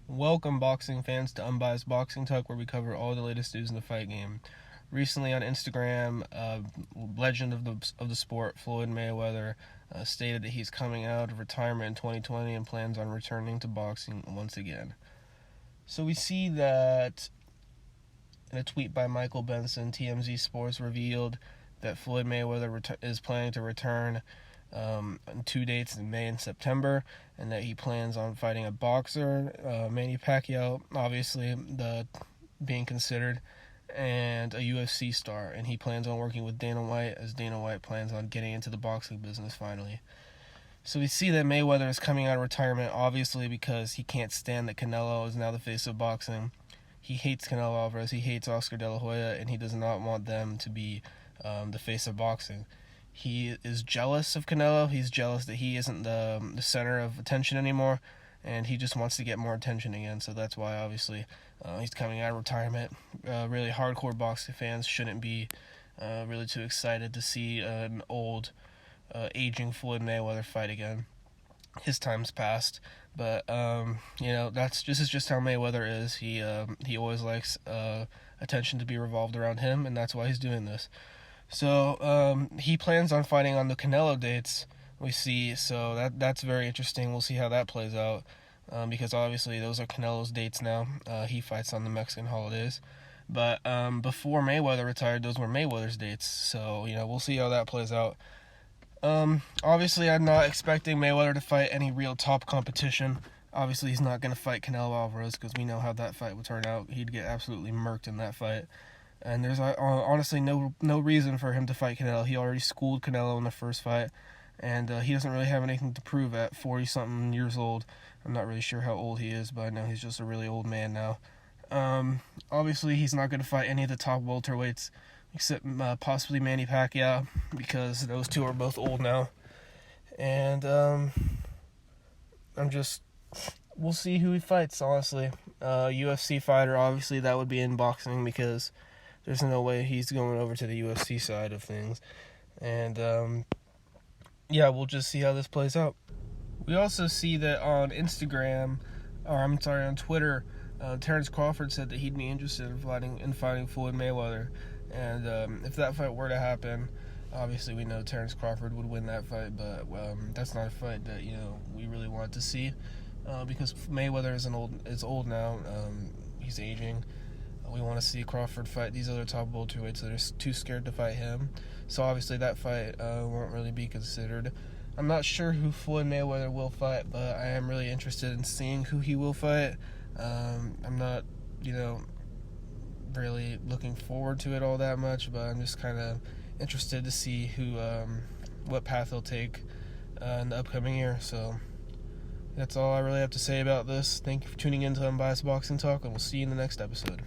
Welcome, boxing fans, to Unbiased Boxing Talk, where we cover all the latest news in the fight game. Recently on Instagram, legend of the sport, Floyd Mayweather, stated that he's coming out of retirement in 2020 and plans on returning to boxing once again. So we see that in a tweet by Michael Benson, TMZ Sports revealed that Floyd Mayweather is planning to return on 2 dates in May and September, and that he plans on fighting a boxer, Manny Pacquiao, obviously being considered, and a UFC star, and he plans on working with Dana White, as Dana White plans on getting into the boxing business finally. So we see that Mayweather is coming out of retirement, obviously because he can't stand that Canelo is now the face of boxing. He hates Canelo Alvarez, he hates Oscar De La Hoya, and he does not want them to be the face of boxing. He is jealous of Canelo. He's jealous that he isn't the center of attention anymore, and he just wants to get more attention again. So that's why, obviously, he's coming out of retirement. Really hardcore boxing fans shouldn't be really too excited to see an old, aging Floyd Mayweather fight again. His time's passed, but this is just how Mayweather is. He always likes attention to be revolved around him, and that's why he's doing this. So he plans on fighting on the Canelo dates, we see, so that's very interesting. We'll see how that plays out, because obviously those are Canelo's dates now. He fights on the Mexican holidays, but before Mayweather retired, those were Mayweather's dates, so we'll see how that plays out. Obviously I'm not expecting Mayweather to fight any real top competition. Obviously he's not going to fight Canelo Alvarez, because we know how that fight would turn out. He'd get absolutely murked in that fight. And there's honestly no reason for him to fight Canelo. He already schooled Canelo in the first fight, and he doesn't really have anything to prove at 40-something years old. I'm not really sure how old he is, but I know he's just a really old man now. Obviously, he's not going to fight any of the top welterweights, except possibly Manny Pacquiao, because those two are both old now. And we'll see who he fights, honestly. UFC fighter, obviously, that would be in boxing, because there's no way he's going over to the UFC side of things. And, we'll just see how this plays out. We also see that on on Twitter, Terrence Crawford said that he'd be interested in fighting Floyd Mayweather. And if that fight were to happen, obviously we know Terrence Crawford would win that fight, but that's not a fight that, we really want to see, because Mayweather is old now. He's aging. We want to see Crawford fight these other top welterweights that are too scared to fight him. So obviously that fight won't really be considered. I'm not sure who Floyd Mayweather will fight, but I am really interested in seeing who he will fight. I'm not, really looking forward to it all that much, but I'm just kind of interested to see what path he'll take in the upcoming year. So that's all I really have to say about this. Thank you for tuning in to Unbiased Boxing Talk, and we'll see you in the next episode.